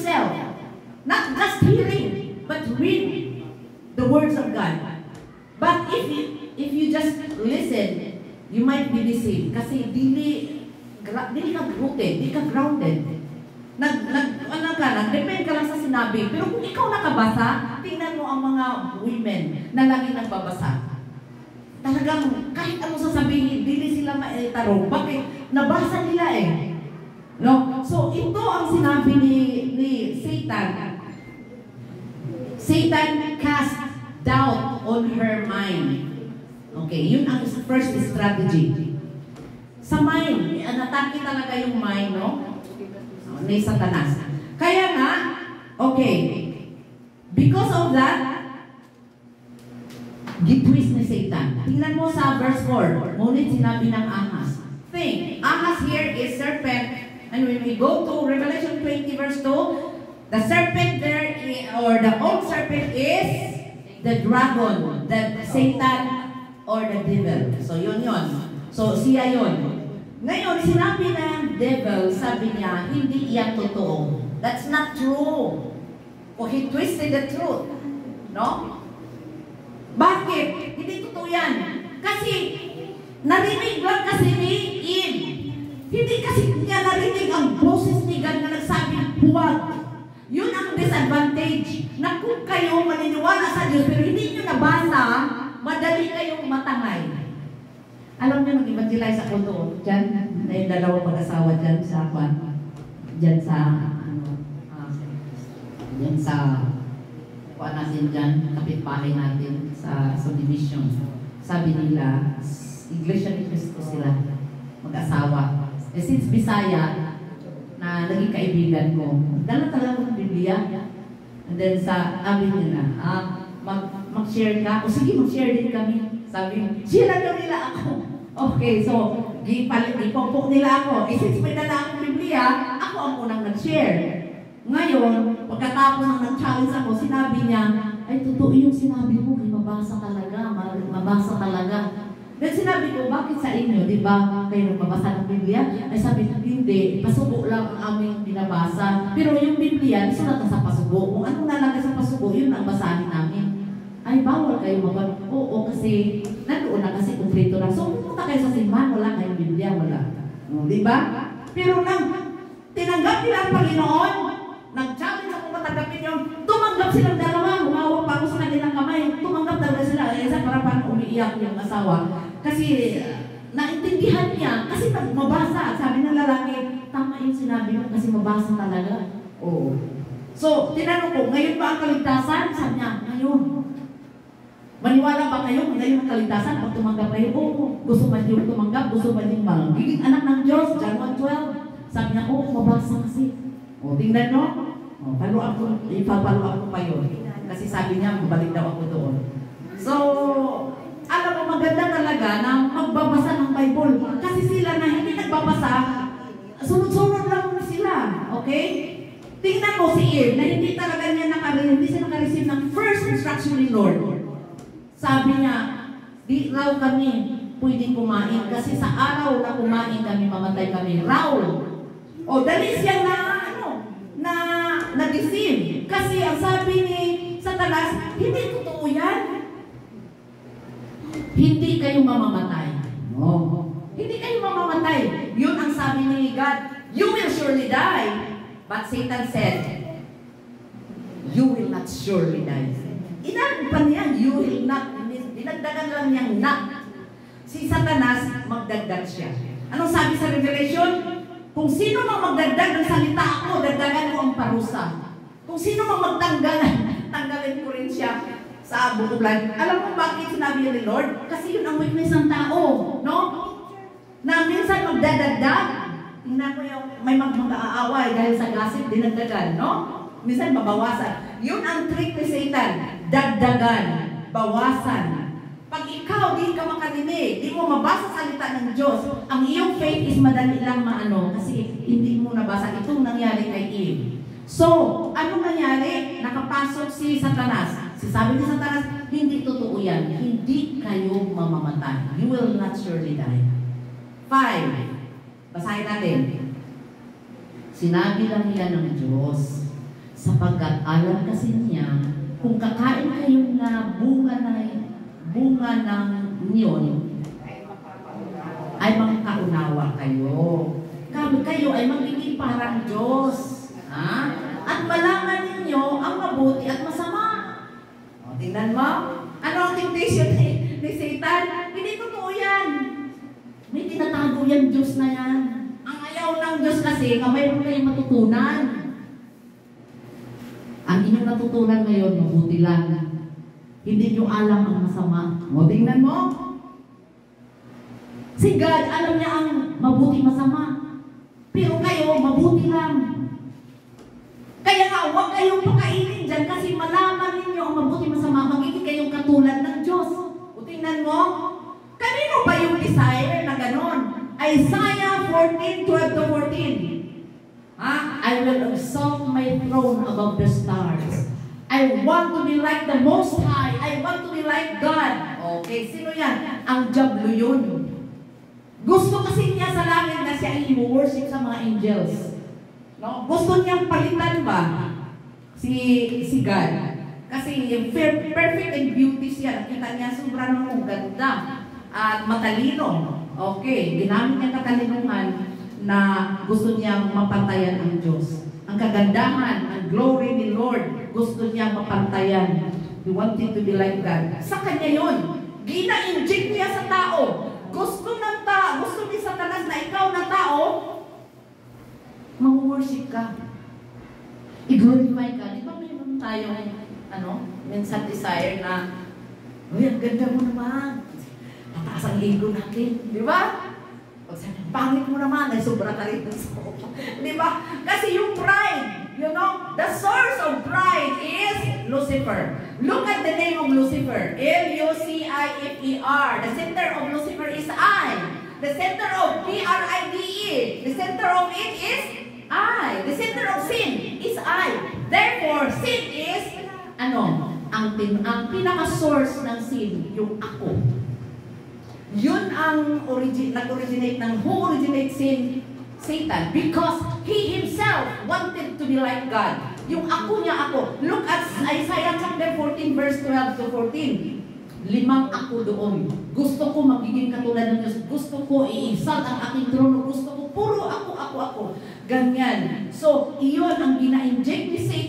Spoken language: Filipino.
yourself. Not just hearing, but read the words of God. But if you just listen, you might be deceived. Kasi dili ka rooted, di ka grounded. Nag-depend ka lang sa sinabi. Pero kung ikaw nakabasa, tingnan mo ang mga women na lagi nagbabasa. Talagang kahit ano sasabihin, dili sila maitarong. Bakit? Nabasa nila eh. No? So, ito ang sinabi ni Satan. Satan cast doubt on her mind. Okay, yun ang first strategy. Sa mind, natake talaga yung mind, no? Ni Satanas. Kaya nga, okay, because of that, gitwist ni Satan. Tingnan mo sa verse 4, ngunit sinabi ng Ahaz. Think, Ahaz here is serpent. And when we go to Revelation 20 verse 2, the serpent there, or the old serpent is the dragon, the Satan, or the devil. So yun. So siya yun. Ngayon, sinabi ng devil, sabi niya, hindi iyan totoo. That's not true. O he twisted the truth. No? Bakit? Hindi totoo yan. Kasi, narinig lang kasi ni Eve. Hindi kasi niya narinig ang boses ni God na nagsabi, huwag. Yun ang disadvantage. Na kung kayo maniniwala sa Diyos, pero hindi nyo nabasa, madali kayong matangay. Alam nyo, nag-evangelize ako doon. Diyan, na yung dalawang mag-asawa dyan sa kuha natin dyan, kapitbahay natin sa subdivision. Sabi nila, Iglesia ni Cristo sila, mag-asawa. Eh, since Bisaya, na naging kaibigan ko, dala talaga ng Biblia. And then sabi nila, mag-share ka? O sige, mag-share din kami. Sabi, share daw nila ako. Okay, so, ipopok nila ako. Eh, since may dala akong Biblia, ako ang unang nag-share. Ngayon, pagkatapos ng nag-challenge ako, sinabi niya, ay, totoo yung sinabi mo, mabasa talaga, mabasa talaga. Then sinabi ko, bakit sa inyo, di ba, kayo nagbabasa ng Biblia? Ay sabi ko, hindi, pasubo lang ang aming binabasa. Pero yung Biblia, isulat na sa pasubo. Kung anong nalagay sa pasubo, yun ang basahin namin. Ay, bawal kayo magbasa. Oo, kasi, nandoon na kasi kumplito na. So, pumunta kayo sa simbahan, wala kayong Biblia, wala. Di ba? Pero nang tinanggap nila ang Panginoon, nag-challenge ako matanggapin yun, tumanggap silang dalawa, humawak pa ako sa kanilang kamay, tumanggap talaga sila, isa para parang umiiyak yung asawa. Kasi, naintindihan niya, kasi mabasa, sabi ng lalaki, tama yung sinabi mo, kasi mabasa talaga. Oo. So, tinanong ko, ngayon ba ang kaligtasan? Sabi niya, ngayon. Maniwala ba kayo ngayon ang kaligtasan? Pag tumanggap kayo, oo, gusto ba niyo tumanggap, gusto ba niyo magiging anak ng Diyos? John 1:12. Sabi niya, oo, mabasa kasi. O, tingnan no? O, ipapalo ako pa yun. Kasi sabi niya, mabalik daw ako doon. So, alam mo, maganda talaga na magbabasa ng Bible. Kasi sila na hindi nagbabasa, sunod-sunod lang sila. Okay? Tingnan mo si Eve, na hindi talaga niya hindi siya nakareceive ng first instruction ni Lord. Sabi niya, di raw kami pwedeng kumain. Kasi sa araw na kumain kami, mamatay kami. Raw. O, dali siya na-deceive. Kasi ang sabi ni Satanas, hindi totoo yan. Hindi kayo mamamatay. No. Hindi kayo mamamatay. Yun ang sabi ni God, you will surely die. But Satan said, you will not surely die. Inaan pa niya, you will not. Dinagdagan lang niyang not. Si Satanas, magdagdag siya. Anong sabi sa Revelation? Kung sino mang magdagdag ng salita ako, dagdagan ko ang parusa. Kung sino mang tanggalin ko rin siya sa bukulan. Alam mo bakit sinabi ni Lord? Kasi yun ang weakness ng tao, no? Na minsan magdadagdag. Tingnan ko yung may mag-aaway dahil sa gossip, dinagdagan, no? Minsan mabawasan. Yun ang trick ni Satan. Dagdagan, bawasan. Pag ikaw di ka makarinig, di mo mabasa salita ng Diyos, ang iyong faith is madali lang maano kasi hindi mo nabasa. Itong nangyari kay Eve. So, anong nangyari? Nakapasok si Satanas. Sabi ni Satanas, hindi totoo yan. Hindi kayo mamamatay. You will not surely die. 5. Basahin natin. Sinabi lang nila ng Diyos. Sapagkat alam kasi niya, kung kakain kayo na bunga ng niyon, ay makakaunawa kayo. Kayo ay magiging parang Diyos. Ha? At malaman ninyo ang mabuti at masama. O, tingnan mo. Ano ang temptation ni Satan? Hindi totoo yan. May tinatago yan Diyos na yan. Ang ayaw ng Diyos kasi na mayroon kayong matutunan. Ang inyong natutunan ngayon, mabuti lang. Hindi nyo alam ang masama. O, tingnan mo. Si God, alam niya ang mabuti masama. Pero kayo, mabuti lang. Kaya nga, huwag kayong pakainin dyan kasi malaman ninyo ang mabuti masama, magiging kayong katulad ng Diyos. O tingnan mo, kanino ba yung desire na ganon? Isaiah 14:12-14. I will exalt my throne above the stars. I want to be like the Most High. I want to be like God. Okay, sino yan? Ang diablo yun. Gusto kasi niya sa langit na siya i-worship sa mga angels. No? Gusto niyang palitan ba si God? Kasi perfect and beauty siya. Nakita niya sobrang ganda at matalino. Okay, ginamit niya katalinuhan na gusto niyang mapantayan ang Diyos. Ang kagandahan, ang glory ni Lord, gusto niyang mapantayan. He wanted to be like God. Sa kanya yun. Gina-inject niya sa tao. Gusto ni Satanas na ikaw na tao, mag-worship ka. I-glorify ka. Di ba mayroon tayong, minsan desire na, uy, ang ganda mo naman. Mataas ang ego natin. Di ba? Pag sabi, pangit mo naman, ay sobra ka rin. Di ba? Kasi yung pride, the source of pride is Lucifer. Look at the name of Lucifer. L-U-C-I-F-E-R. The center of Lucifer is I. The center of P-R-I-D-E. The center of it is I. The center of sin is I. Therefore, sin is, ang pinaka-source ng sin, yung ako. Yun ang nag-originate ng who originates sin? Satan. Because he himself wanted to be like God. Yung ako niya ako. Look at Isaiah chapter 14 verse 12-14. 5 ako doon. Gusto ko magiging katulad ng Diyos. Gusto ko i-exalt ang aking trono. Gusto ko puro ako. Ganyan. So, iyon ang gina-inject ni Satan.